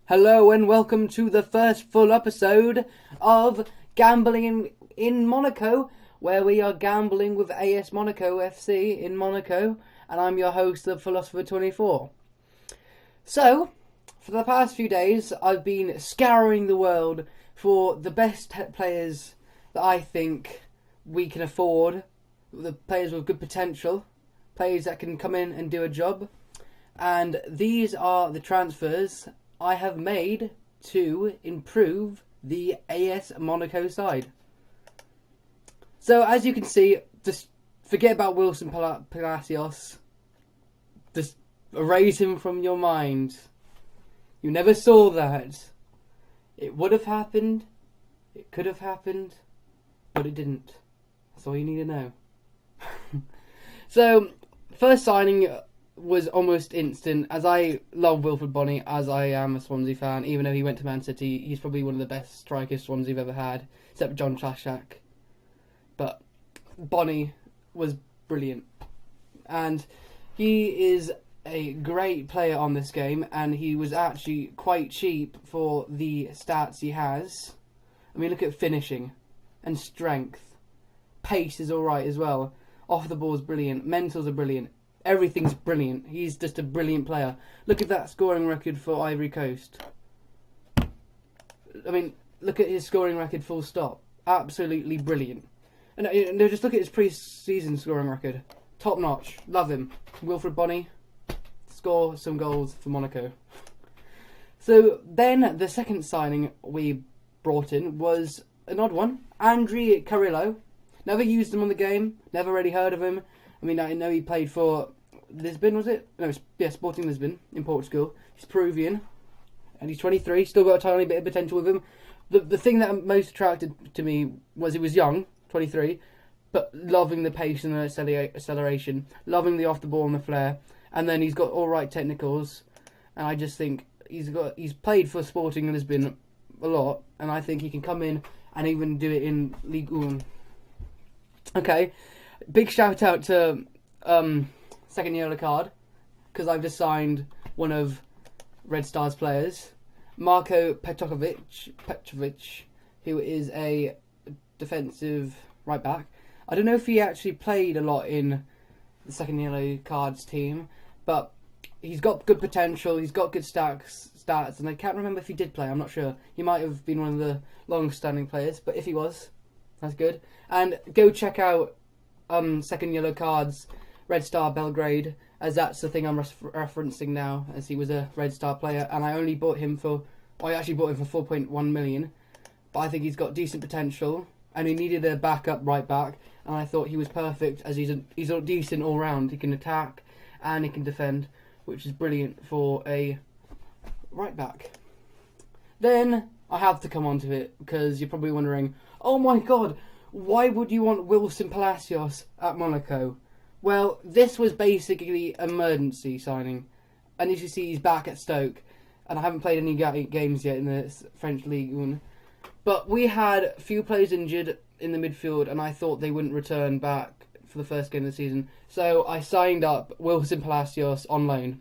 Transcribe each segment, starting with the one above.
Hello and welcome to the first full episode of Gambling in Monaco, where we are gambling with AS Monaco FC in Monaco, and I'm your host, the Philosopher24. So, for the past few days, I've been scouring the world for the best players that I think we can afford, the players with good potential, players that can come in and do a job, and these are the transfers I have made to improve the AS Monaco side. So as you can see, just forget about Wilson Palacios. Just erase him from your mind. You never saw that. It would have happened, it could have happened, but it didn't. That's all you need to know. So, first signing was almost instant, as I love Wilfred Bonny, as I am a Swansea fan. Even though he went to Man City, he's probably one of the best strikers Swansea have ever had, except John Czaszak. But Bonny was brilliant, and he is a great player on this game, and he was actually quite cheap for the stats he has. I mean, look at finishing and strength. Pace is alright as well. Off the ball is brilliant. Mentals are brilliant. Everything's brilliant. He's just a brilliant player. Look at that scoring record for Ivory Coast. I mean, look at his scoring record full stop. Absolutely brilliant. And just look at his pre-season scoring record. Top notch. Love him. Wilfred Bonny, score some goals for Monaco. So then the second signing we brought in was an odd one. Andre Carrillo. Never used him on the game. Never really heard of him. I mean, I know he played for Lisbon, was it? No, yeah, Sporting Lisbon in Portugal. He's Peruvian, and he's 23. Still got a tiny bit of potential with him. The thing that most attracted to me was he was young, 23, but loving the pace and the acceleration, loving the off the ball and the flair, and then he's got all right technicals. And I just think he's played for Sporting Lisbon a lot, and I think he can come in and even do it in Ligue 1. Okay. Big shout out to second yellow card, because I've just signed one of Red Star's players, Marko Petrovic, who is a defensive right back. I don't know if he actually played a lot in the second yellow cards team, but he's got good potential, he's got good stats, and I can't remember if he did play, I'm not sure. He might have been one of the long-standing players, but if he was, that's good. And go check out second yellow cards, Red Star Belgrade, as that's the thing I'm referencing now, as he was a Red Star player, and I actually bought him for 4.1 million, but I think he's got decent potential, and he needed a backup right back, and I thought he was perfect, as he's a decent all round. He can attack and he can defend, which is brilliant for a right back. Then I have to come on to it, because you're probably wondering, oh my god, why would you want Wilson Palacios at Monaco? Well, this was basically an emergency signing. And as you see, he's back at Stoke. And I haven't played any games yet in the French Ligue 1. But we had a few players injured in the midfield, and I thought they wouldn't return back for the first game of the season. So I signed up Wilson Palacios on loan.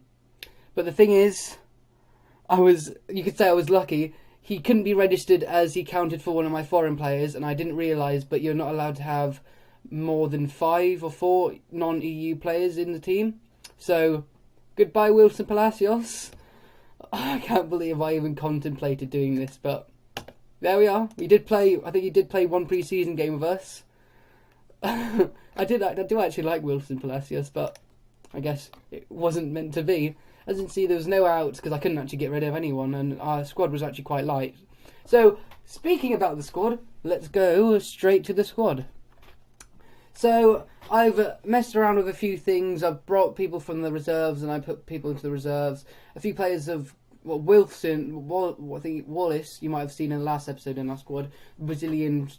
But the thing is, you could say I was lucky. He couldn't be registered as he counted for one of my foreign players, and I didn't realise, but you're not allowed to have more than 5 or 4 non-EU players in the team. So, goodbye Wilson Palacios. I can't believe I even contemplated doing this, but there we are. I think he did play one pre-season game with us. I do actually like Wilson Palacios, but I guess it wasn't meant to be. As you can see, there was no outs because I couldn't actually get rid of anyone, and our squad was actually quite light. So, speaking about the squad, let's go straight to the squad. So, I've messed around with a few things. I've brought people from the reserves, and I put people into the reserves. A few players of I think Wallace, you might have seen in the last episode in our squad, Brazilian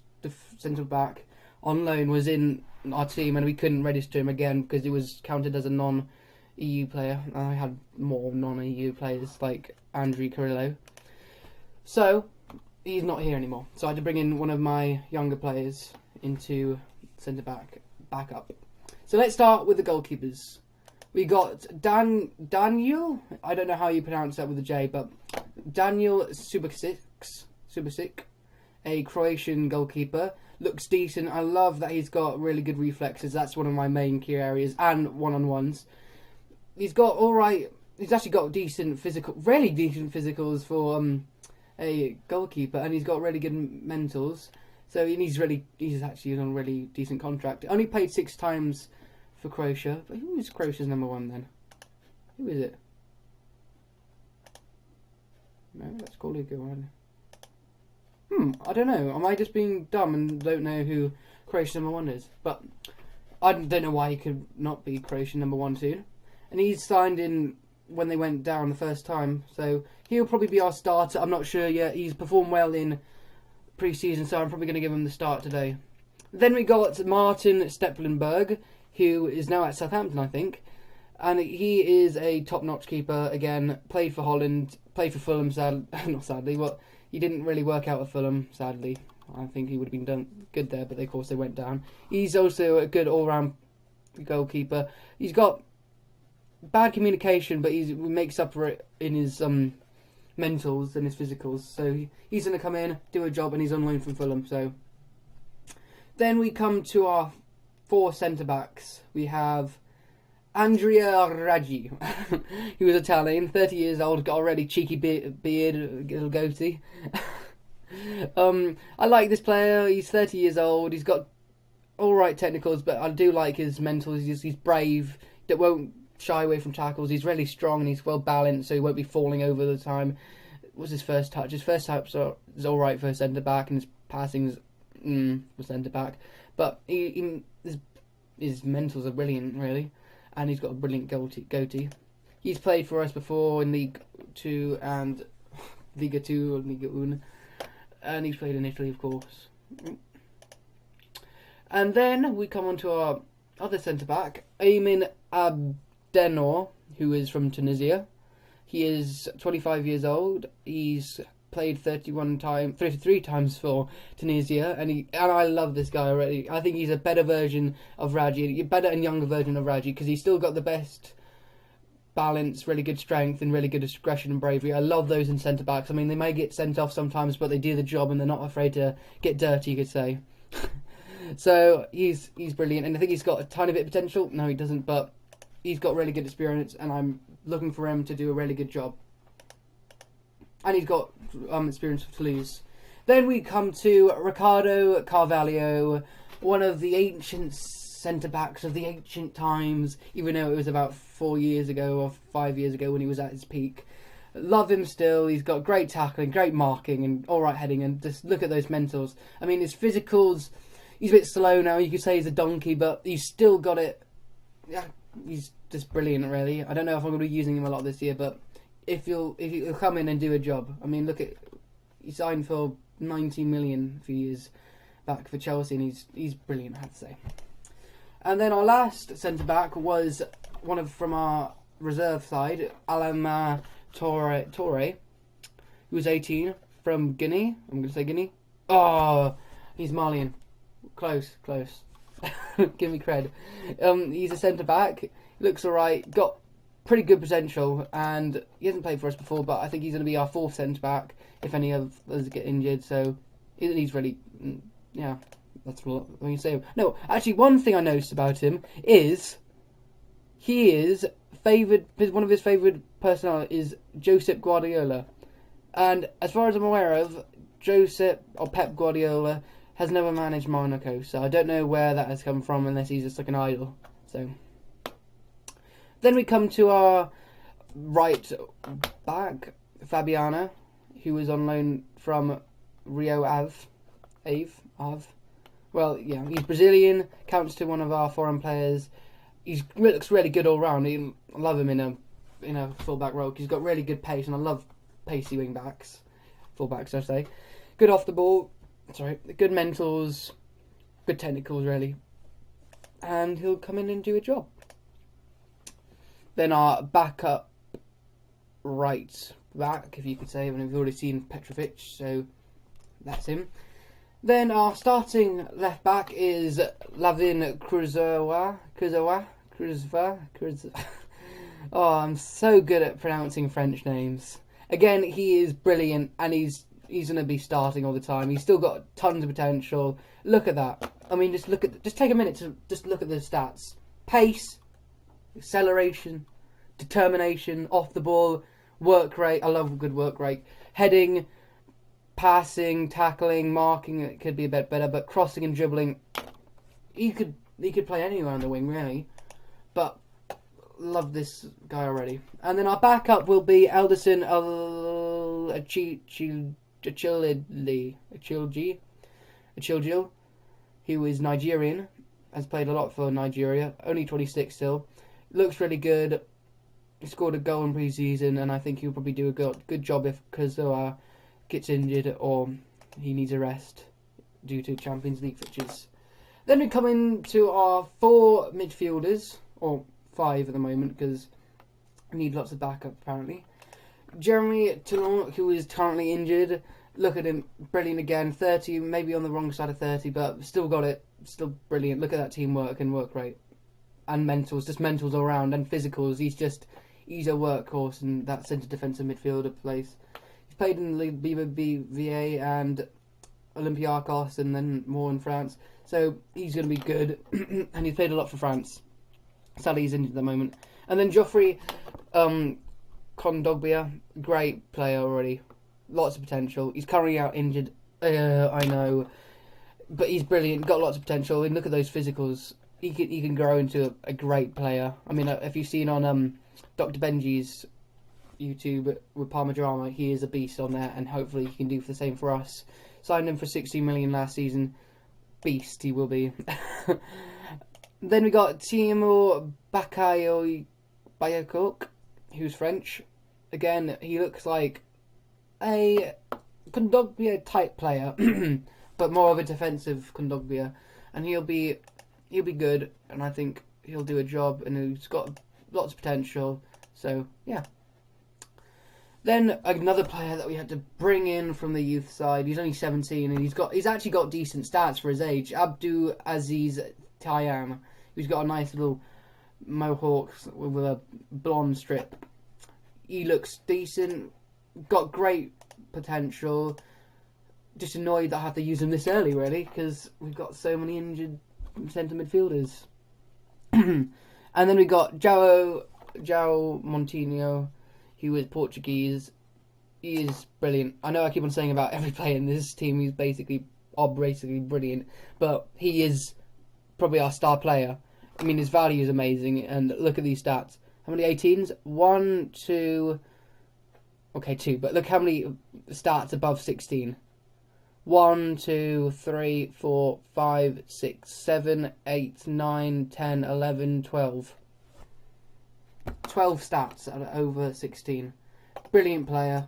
centre back on loan, was in our team, and we couldn't register him again because he was counted as a non-EU player. I had more non-EU players like Andre Carrillo. So, he's not here anymore. So I had to bring in one of my younger players into centre back up. So let's start with the goalkeepers. We got Daniel. I don't know how you pronounce that with a J, but Daniel Subasic, a Croatian goalkeeper. Looks decent. I love that he's got really good reflexes. That's one of my main key areas, and one-on-ones. He's got alright. He's actually got really decent physicals for a goalkeeper, and he's got really good mentals. So he's actually on a really decent contract. Only played 6 times for Croatia. But who is Croatia's number 1 then? Who is it? No, let's call it go on. I don't know. Am I just being dumb and don't know who Croatian number 1 is? But I don't know why he could not be Croatian number 1 soon. And he's signed in when they went down the first time, so he'll probably be our starter. I'm not sure yet. He's performed well in pre-season, so I'm probably going to give him the start today. Then we got Martin Steplenberg, who is now at Southampton, I think. And he is a top-notch keeper again. Played for Holland, played for Fulham, not sadly, but he didn't really work out at Fulham, sadly. I think he would have been good there, but of course they went down. He's also a good all-round goalkeeper. He's got bad communication, but he makes up for it in his mentals and his physicals. So he's going to come in, do a job, and he's on loan from Fulham. So then we come to our 4 centre-backs. We have Andrea Raggi, who is Italian, 30 years old, got already cheeky beard, little goatee. I like this player. He's 30 years old. He's got alright technicals, but I do like his mentals. He's brave, that won't shy away from tackles. He's really strong and he's well balanced, so he won't be falling over the time. What's his first touch? His first touch is alright for a centre back, and his passing is for centre back. But his mentals are brilliant, really, and he's got a brilliant goatee. He's played for us before in Ligue 2 and Liga 2 or Liga 1, and he's played in Italy, of course. And then we come on to our other centre back, Aymin Abdennour, who is from Tunisia. He is 25 years old. He's played 33 times for Tunisia, and I love this guy already. I think he's a better version of Raggi, a better and younger version of Raggi, because he's still got the best balance, really good strength, and really good aggression and bravery. I love those in centre backs. I mean, they may get sent off sometimes, but they do the job, and they're not afraid to get dirty, you could say. So he's brilliant, and I think he's got a tiny bit of potential. No, he doesn't, but he's got really good experience, and I'm looking for him to do a really good job. And he's got experience for Toulouse. Then we come to Ricardo Carvalho, one of the ancient centre-backs of the ancient times, even though it was about 4 years ago or 5 years ago when he was at his peak. Love him still. He's got great tackling, great marking, and alright heading, and just look at those mentals. I mean, his physicals, he's a bit slow now. You could say he's a donkey, but he's still got it. Yeah, he's just brilliant, really. I don't know if I'm going to be using him a lot this year, but if he'll come in and do a job. I mean, look at, he signed for 90 million a few years back for Chelsea, and he's brilliant, I have to say. And then our last centre back was from our reserve side, Alama Torre, who was 18, from Guinea. I'm going to say Guinea. Oh, he's Malian. Close. Give me cred. He's a centre back. Looks alright. Got pretty good potential, and he hasn't played for us before, but I think he's going to be our 4th centre back if any of us get injured. So he's really, yeah, that's what you say. No, actually, one thing I noticed about him is he is favoured. One of his favoured personnel is Josep Guardiola, and as far as I'm aware of, Pep Guardiola has never managed Monaco, so I don't know where that has come from unless he's just like an idol. So then we come to our right back, Fabiana, who was on loan from Rio Ave. Well, yeah, he's Brazilian, counts to one of our foreign players. He looks really good all round. I love him in a full back role. He's got really good pace, and I love pacey wing backs, full backs, I say. Good off the ball. Sorry, good mentals, good technicals, really. And he'll come in and do a job. Then our backup right back, if you could say, and we've already seen Petrovic, so that's him. Then our starting left back is Lavin Kurzawa. Oh, I'm so good at pronouncing French names. Again, he is brilliant, and he's going to be starting all the time. He's still got tons of potential. Look at that. I mean, just take a minute to just look at the stats. Pace, acceleration, determination, off the ball, work rate. I love a good work rate. Heading, passing, tackling, marking. It could be a bit better, but crossing and dribbling. He could play anywhere on the wing, really. But love this guy already. And then our backup will be Elderson Achilji, who is Nigerian, has played a lot for Nigeria, only 26 still, looks really good, he scored a goal in pre-season, and I think he'll probably do a good job if Kurzawa gets injured or he needs a rest due to Champions League fixtures. Then we come into our 4 midfielders, or 5 at the moment, because we need lots of backup apparently. Jeremy Toulon, who is currently injured. Look at him, brilliant again. 30, maybe on the wrong side of 30, but still got it. Still brilliant. Look at that teamwork and work rate. And mentals, just mentals all around, and physicals. He's a workhorse in that centre defensive midfielder place. He's played in the BBVA and Olympiacos, and then more in France. So he's going to be good, and he's played a lot for France. Sadly, he's injured at the moment. And then Geoffrey Kondogbia, great player already. Lots of potential. He's currently out injured. I know. But he's brilliant. Got lots of potential. And look at those physicals. He can grow into a great player. I mean, if you've seen on Dr. Benji's YouTube with Parma Drama, he is a beast on there. And hopefully he can do the same for us. Signed him for 16 million last season. Beast he will be. Then we got Timo Bakayoko, who's French. Again, he looks like a Kondogbia type player, but more of a defensive Kondogbia, and he'll be good, and I think he'll do a job, and he's got lots of potential. So yeah. Then another player that we had to bring in from the youth side. He's only 17, and he's actually got decent stats for his age. Abdul Aziz Tayam, who's got a nice little mohawk with a blonde strip. He looks decent, got great potential. Just annoyed that I have to use him this early, really, because we've got so many injured centre midfielders. And then we got João Montinho, who is Portuguese. He is brilliant. I know I keep on saying about every player in this team, he's basically brilliant, but he is probably our star player. I mean, his value is amazing, and look at these stats. How many 18s? 1, 2... Okay, 2, but look how many stats above 16. 1, 2, 3, 4, 5, 6, 7, 8, 9, 10, 11, 12. 12 stats at over 16. Brilliant player.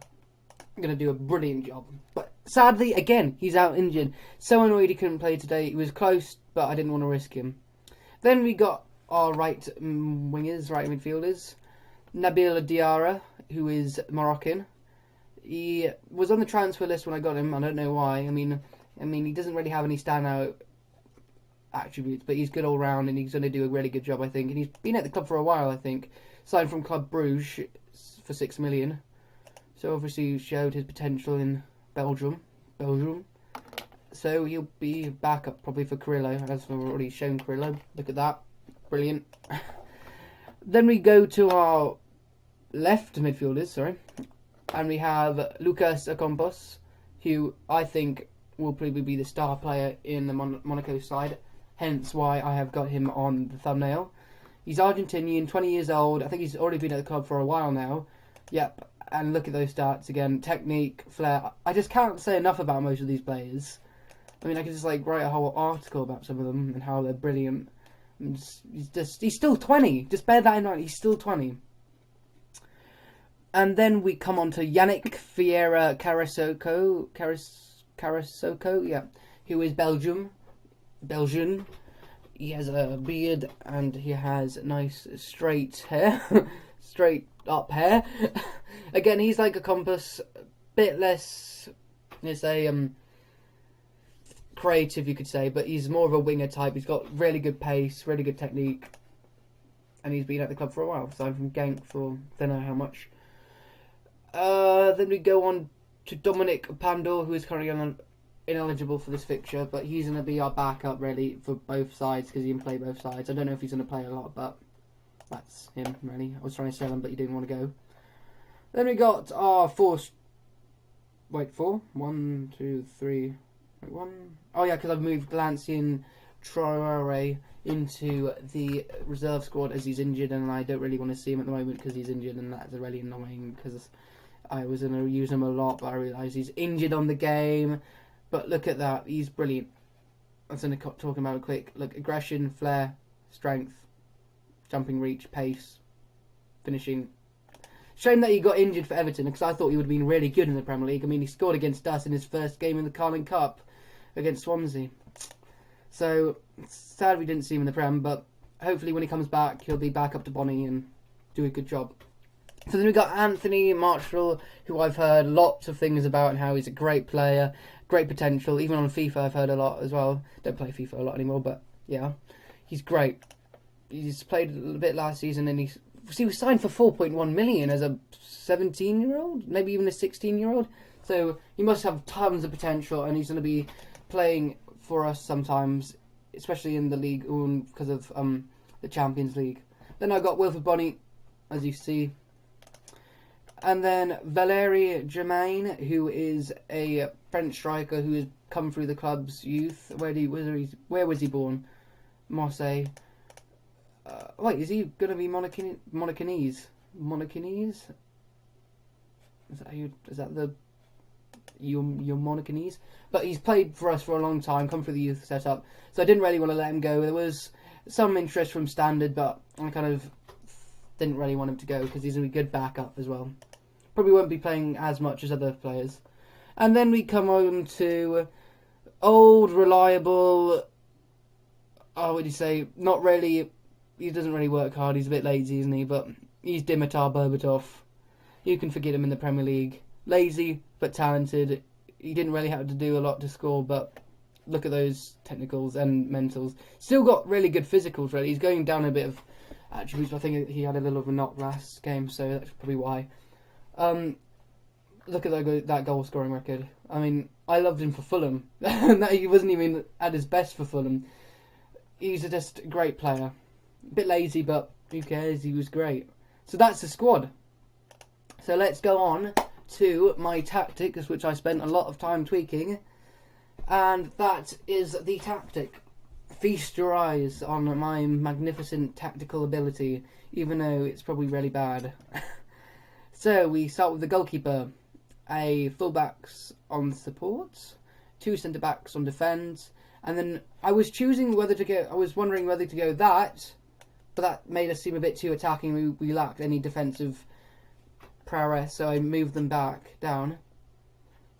Going to do a brilliant job. But sadly, again, he's out injured. So annoyed he couldn't play today. He was close, but I didn't want to risk him. Then we got our right midfielders. Nabil Diarra, who is Moroccan. He was on the transfer list when I got him. I don't know why. I mean, he doesn't really have any standout attributes, but he's good all round, and he's going to do a really good job, I think. And he's been at the club for a while, I think. Signed from Club Bruges for 6 million. So obviously he showed his potential in Belgium. So he'll be backup probably for Carrillo, as we've already shown Carrillo. Look at that. Brilliant. Then we go to our left midfielders, and we have Lucas Ocampos, who I think will probably be the star player in the Monaco side, hence why I have got him on the thumbnail. He's Argentinian, 20 years old. I think he's already been at the club for a while now. Yep, and look at those stats again. Technique, flair. I just can't say enough about most of these players. I mean, I could just write a whole article about some of them and how they're brilliant. He's still 20. Just bear that in mind. He's still 20. And then we come on to Yannick Vieira Carrasco, yeah, who is Belgian. He has a beard and he has nice straight hair, straight up hair. Again, he's like a compass, bit less, let's say, creative, you could say, but he's more of a winger type. He's got really good pace, really good technique, and he's been at the club for a while. So I'm from Genk for don't know how much. Then we go on to Dominic Pandor, who is currently ineligible for this fixture, but he's going to be our backup really for both sides because he can play both sides. I don't know if he's going to play a lot, but that's him really. I was trying to sell him, but he didn't want to go. Then we got our four. One, two, three. Wait, one. Oh yeah, because I've moved Lancian Traore into the reserve squad as he's injured, and I don't really want to see him at the moment because he's injured, and that's really annoying because I was going to use him a lot, but I realised he's injured on the game. But look at that, he's brilliant. I was going to talk about it quick. Look, aggression, flair, strength, jumping reach, pace, finishing. Shame that he got injured for Everton because I thought he would have been really good in the Premier League. I mean, he scored against us in his first game in the Carling Cup against Swansea. So, sad we didn't see him in the Prem, but hopefully when he comes back, he'll be back up to Bonnie and do a good job. So then we got Anthony Marshall, who I've heard lots of things about and how he's a great player, great potential. Even on FIFA, I've heard a lot as well. Don't play FIFA a lot anymore, but yeah, he's great. He's played a little bit last season, and he was signed for 4.1 million as a 17-year-old, maybe even a 16-year-old. So he must have tons of potential, and he's going to be playing for us sometimes, especially in the league because of the Champions League. Then I got Wilfred Bonny, as you see. And then Valérie Germain, who is a French striker who has come through the club's youth. Where was he born? Marseille. Wait, is he going to be Monacanese? Monacanese? Is that the your Monacanese? But he's played for us for a long time, come through the youth setup. So I didn't really want to let him go. There was some interest from Standard, but I kind of didn't really want him to go because he's a good backup as well. Probably won't be playing as much as other players. And then we come on to old, reliable. What would you say? Not really. He doesn't really work hard. He's a bit lazy, isn't he? But he's Dimitar Berbatov. You can forget him in the Premier League. Lazy but talented. He didn't really have to do a lot to score, but look at those technicals and mentals. Still got really good physicals, really. He's going down a bit of attributes. I think he had a little of a knock last game, so that's probably why. Look at that goal scoring record. I mean, I loved him for Fulham. He wasn't even at his best for Fulham. He's just a great player. A bit lazy, but who cares? He was great. So that's the squad. So let's go on to my tactics, which I spent a lot of time tweaking. And that is the tactic. Feast your eyes on my magnificent tactical ability, even though it's probably really bad. So we start with the goalkeeper. A fullbacks on support, 2 centre-backs on defence, and then I was wondering whether to go that, but that made us seem a bit too attacking. We lacked any defensive prowess, so I moved them back down.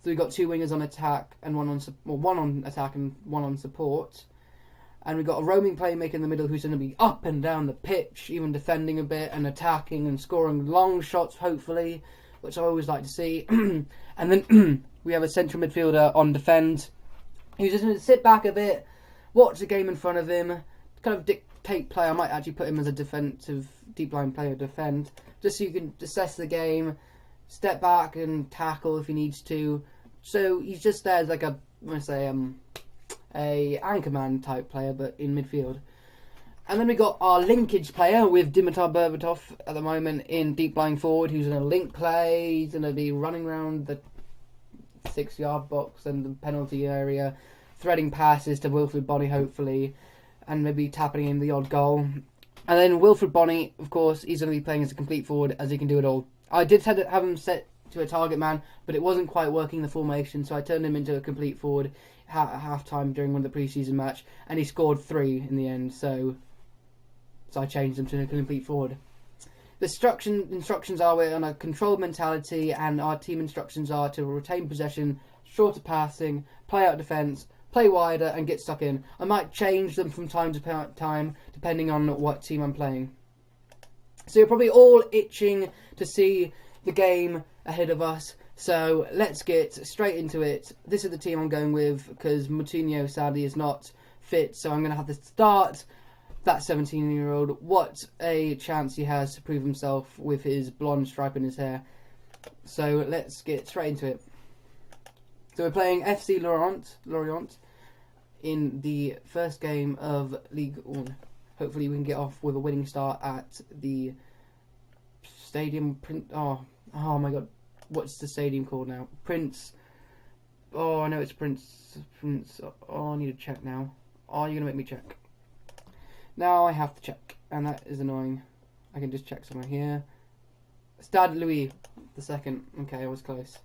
So we got 2 wingers on attack and one on attack and one on support, and we got a roaming playmaker in the middle who's going to be up and down the pitch, even defending a bit and attacking and scoring long shots, hopefully, which I always like to see. And then we have a central midfielder on defend, who's just going to sit back a bit, watch the game in front of him, kind of dictate play. I might actually put him as a defensive deep line player, defend, just so you can assess the game, step back and tackle if he needs to. So he's just there as like a anchorman type player, but in midfield. And then we got our linkage player with Dimitar Berbatov at the moment in deep lying forward, who's going to link play. He's going to be running around the 6-yard box and the penalty area, threading passes to Wilfred Bonny, hopefully, and maybe tapping in the odd goal. And then Wilfred Bonny, of course, he's going to be playing as a complete forward, as he can do it all. I did have him set to a target man, but it wasn't quite working the formation, so I turned him into a complete forward at half-time during one of the pre-season match, and he scored 3 in the end, so I changed him to a complete forward. The instructions are we're on a controlled mentality, and our team instructions are to retain possession, shorter passing, play out defence, play wider, and get stuck in. I might change them from time to time, depending on what team I'm playing. So you're probably all itching to see the game ahead of us, so let's get straight into it. This is the team I'm going with, because Moutinho sadly is not fit, so I'm going to have to start that 17-year-old. What a chance he has to prove himself with his blonde stripe in his hair. So let's get straight into it. So we're playing FC Lorient in the first game of Ligue 1. Hopefully we can get off with a winning start at the stadium. Oh my god, what's the stadium called now? Oh, I know it's Prince. Oh, I need to check now. Oh, you're gonna make me check. Now I have to check, and that is annoying. I can just check somewhere here. Stade Louis II. Okay, I was close.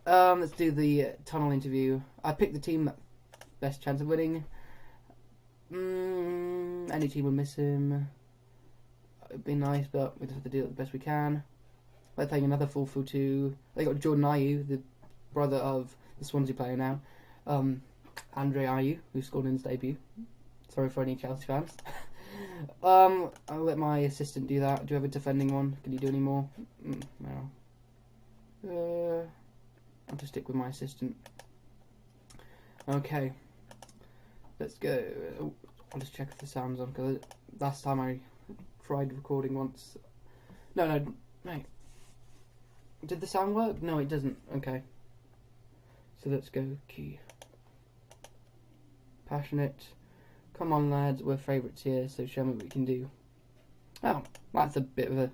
Let's do the tunnel interview. I picked the team that best chance of winning. Any team would miss him. It'd be nice, but we just have to do it the best we can. They're playing another 4-4-2. They got Jordan Ayew, the brother of the Swansea player now. Andre Ayew, who scored in his debut. Sorry for any Chelsea fans. I'll let my assistant do that. Do you have a defending one? Can you do any more? No. I'll just stick with my assistant. Okay. Let's go. Oh, I'll just check if the sound's on, because last time I tried recording once. No, mate. Did the sound work? No, it doesn't. Okay. So let's go. Key. Passionate. Come on, lads. We're favourites here, so show me what we can do. Oh, that's a bit of a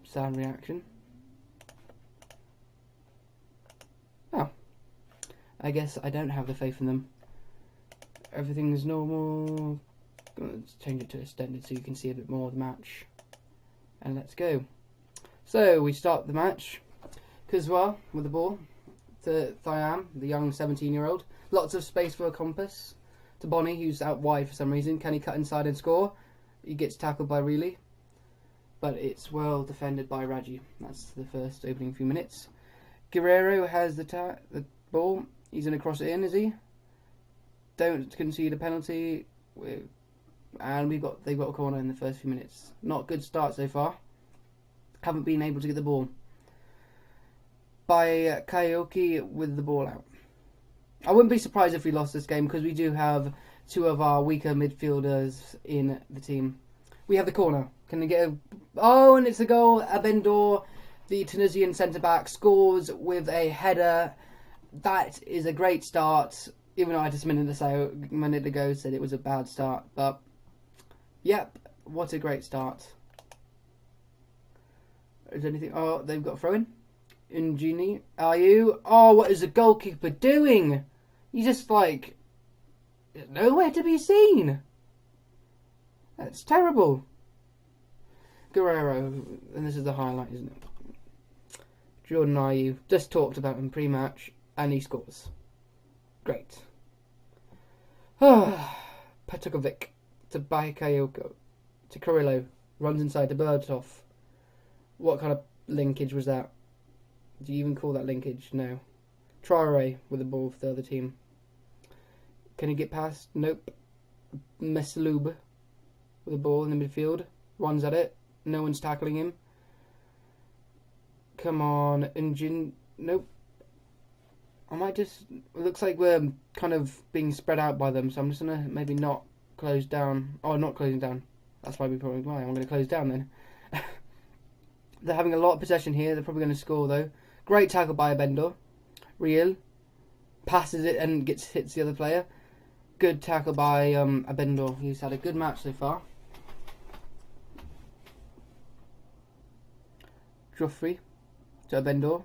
sound reaction. Oh. I guess I don't have the faith in them. Everything's normal. Let's change it to extended so you can see a bit more of the match. And let's go. So we start the match. Kuzwa with the ball to Thiam, the young 17-year-old. Lots of space for a compass. To Bonnie, who's out wide for some reason. Can he cut inside and score? He gets tackled by Reilly. But it's well defended by Raji. That's the first opening few minutes. Guerrero has the ball. He's going to cross it in, is he? Don't concede a penalty. And they've got a corner in the first few minutes. Not a good start so far. Haven't been able to get the ball. By Karaoke with the ball out. I wouldn't be surprised if we lost this game, because we do have two of our weaker midfielders in the team. We have the corner. Can they get a... Oh, and it's a goal. Abendor, the Tunisian centre-back, scores with a header. That is a great start. Even though I just a minute ago said it was a bad start. But, yep, what a great start. Is there anything... Oh, they've got a throw-in. Ingenie, are you? Oh, what is the goalkeeper doing? He's just like... nowhere to be seen. That's terrible. Guerrero, and this is the highlight, isn't it? Jordan Ayew, just talked about him pre-match, and he scores. Great. Petrovic to Bakayoko, to Carrillo, runs inside to Bertov. What kind of linkage was that? Do you even call that linkage? No. Traore with the ball for the other team. Can he get past? Nope. Mesloob with the ball in the midfield. Runs at it. No one's tackling him. Come on. Nope. I might just... It looks like we're kind of being spread out by them, so I'm just going to maybe not close down. Oh, not closing down. That's probably why. I'm going to close down then. They're having a lot of possession here. They're probably going to score, though. Great tackle by Abendor. Real passes it and hits the other player. Good tackle by Abendor. He's had a good match so far. Joffrey to Abendor.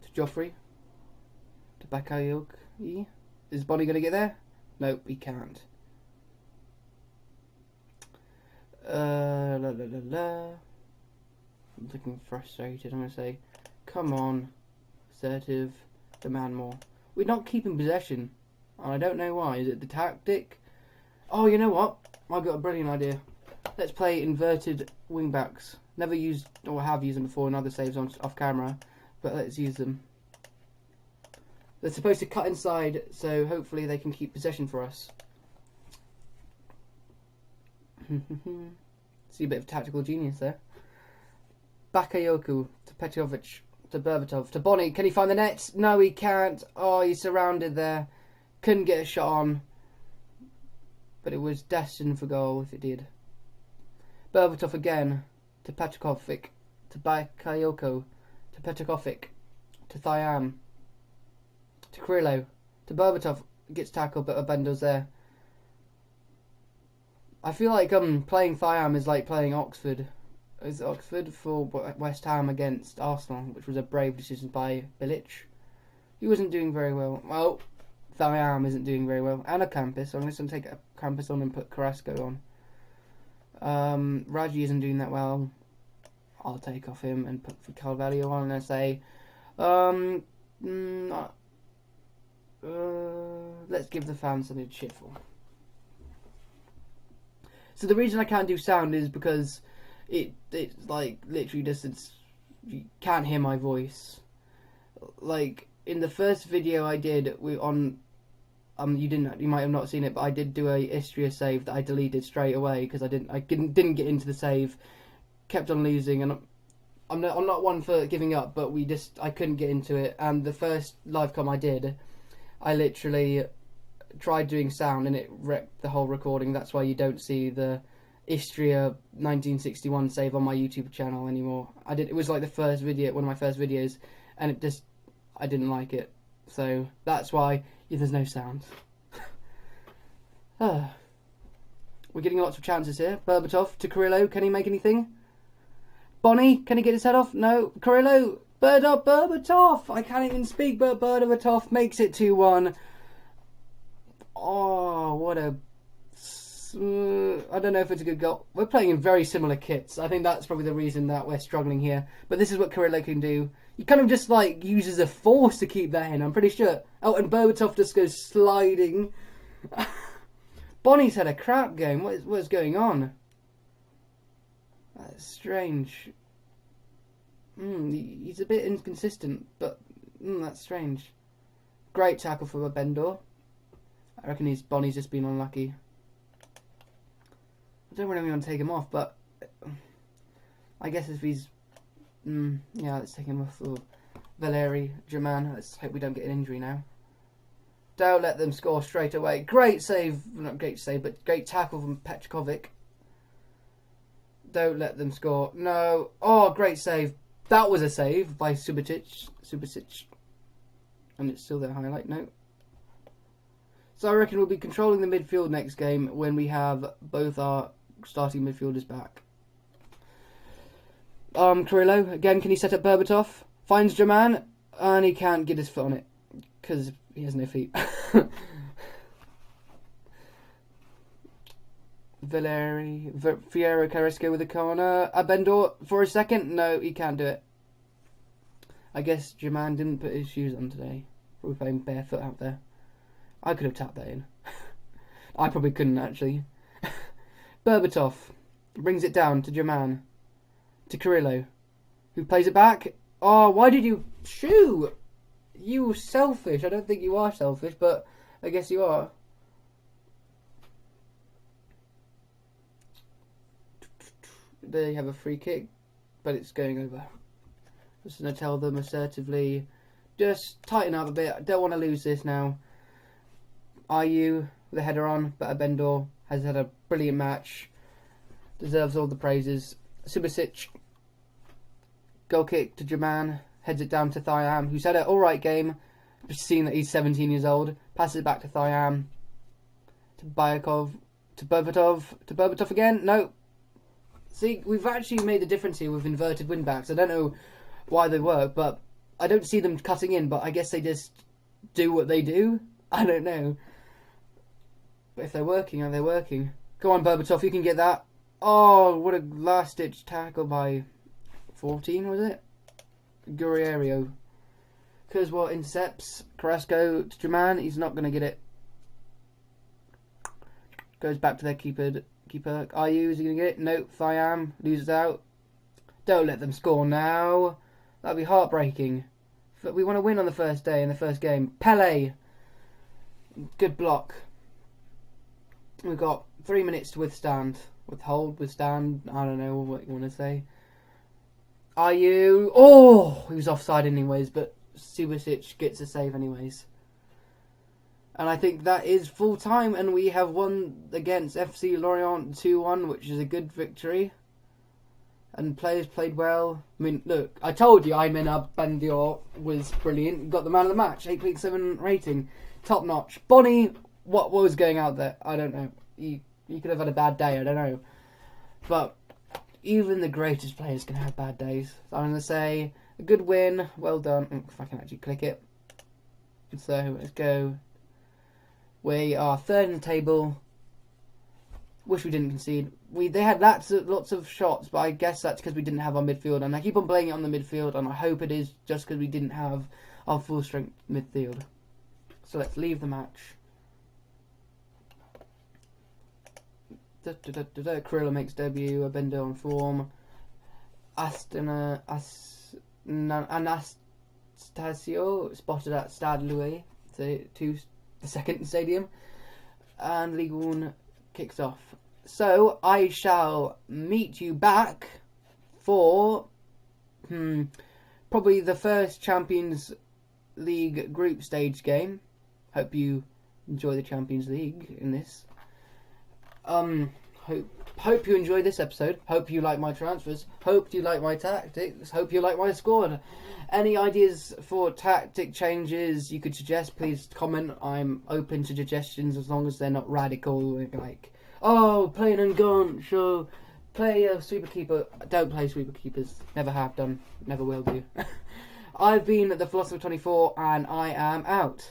To Joffrey. To Bakayoko. Is Bonnie going to get there? Nope, he can't. I'm looking frustrated. I'm going to say, come on, assertive, demand more. We're not keeping possession. I don't know why. Is it the tactic? Oh, you know what? I've got a brilliant idea. Let's play inverted wing backs. Never used, or have used them before in other saves off camera, but let's use them. They're supposed to cut inside, so hopefully they can keep possession for us. See a bit of tactical genius there. Bakayoko to Petrovic to Berbatov to Bonnie. Can he find the net? No, he can't. Oh, he's surrounded there. Couldn't get a shot on. But it was destined for goal if it did. Berbatov again. to Petrokovic, to Bakayoko, to Petrokovic, to Thiam, to Krillo, to Berbatov, gets tackled but Abendo's there. I feel like playing Thiam is like playing Oxford. Is Oxford for West Ham against Arsenal, which was a brave decision by Bilic. He wasn't doing very well. Well, Thiam isn't doing very well. And a Campus, so I'm just going to take a Campus on and put Carrasco on. Raji isn't doing that well. I'll take off him and put Carvalho on and say, let's give the fans something to cheer for. So the reason I can't do sound is because it's like literally just you can't hear my voice. Like in the first video I did you might have not seen it, but I did do a Istria save that I deleted straight away because I didn't get into the save, kept on losing, and I'm not one for giving up, but I couldn't get into it. And the first live com I did, I literally tried doing sound and it wrecked the whole recording. That's why you don't see the Istria 1961 save on my YouTube channel anymore. It was like the first video, one of my first videos, and I didn't like it. So that's why there's no sound. We're getting lots of chances here. Berbatov to Carrillo. Can he make anything? Bonnie, can he get his head off? No. Carrillo. Berbatov. I can't even speak, but Berbatov makes it 2-1. Oh, what a... I don't know if it's a good goal. We're playing in very similar kits. I think that's probably the reason that we're struggling here. But this is what Carrillo can do. He kind of just like uses a force to keep that in, I'm pretty sure. Oh, and Berbatov just goes sliding. Bonnie's had a crap game. What's going on? That's strange. He's a bit inconsistent, but that's strange. Great tackle for Bendor. I reckon Bonnie's just been unlucky. I don't really want to take him off, but I guess if he's... yeah, let's take him off. Oh, Valeri, German. Let's hope we don't get an injury now. Don't let them score straight away. Great save. Not great save, but great tackle from Petrokovic. Don't let them score. No. Oh, great save. That was a save by Subasic. And it's still their highlight. No. So I reckon we'll be controlling the midfield next game when we have both our starting midfielders back. Carrillo, again, can he set up Berbatov? Finds German, and he can't get his foot on it, because he has no feet. Valeri, Fierro Carrasco with a corner. Abendor for a second. No, he can't do it. I guess German didn't put his shoes on today. Probably playing barefoot out there. I could have tapped that in. I probably couldn't, actually. Berbatov brings it down to German. To Carrillo, who plays it back. Oh, why did you shoot? You selfish. I don't think you are selfish, but I guess you are. They have a free kick, but it's going over. Just going to tell them assertively, just tighten up a bit. I don't want to lose this now. IU, the header on, but Abendor has had a brilliant match. Deserves all the praises. Subasic, goal kick to German, heads it down to Thiam, who's had an alright game, just seeing that he's 17 years old. Passes it back to Thiam, to Bayakov, to Berbatov again. No. See, we've actually made a difference here with inverted wing backs. I don't know why they work, but I don't see them cutting in, but I guess they just do what they do. I don't know. But if they're working, are they working? Go on, Berbatov, you can get that. Oh, what a last-ditch tackle by 14, was it? Guerrero. Kurzweil intercepts. Carrasco to German. He's not going to get it. Goes back to their keeper. IU, is he going to get it? No. Thiam loses out. Don't let them score now. That'd be heartbreaking. But we want to win on the first day in the first game. Pele. Good block. We've got 3 minutes to withstand. Withstand. I don't know what you want to say. IU. Oh, he was offside anyways, but Subasic gets a save anyways. And I think that is full time, and we have won against FC Lorient 2-1, which is a good victory. and players played well. I mean, look, I told you Aymena Bandior was brilliant. Got the man of the match, 8.7 rating, top notch. Bonnie, what was going out there? I don't know. You could have had a bad day. I don't know. But even the greatest players can have bad days. So I'm going to say a good win. Well done. If I can actually click it. So let's go. We are third in the table. Wish we didn't concede. They had lots of shots, but I guess that's because we didn't have our midfield. And I keep on blaming it on the midfield, and I hope it is just because we didn't have our full strength midfield. So let's leave the match. Carrillo makes debut. Abendo on form. Anastasio spotted at Stade Louis, the second stadium, and Ligue 1 kicks off. So I shall meet you back for probably the first Champions League group stage game. Hope you enjoy the Champions League in this. Hope you enjoy this episode. Hope you like my transfers. Hope you like my tactics. Hope you like my squad. Any ideas for tactic changes you could suggest, please comment. I'm open to suggestions as long as they're not radical, like, oh, play an ungaunt, sure, play a sweeper keeper. Don't play sweeper keepers. Never have done. Never will do. I've been the Philosopher 24 and I am out.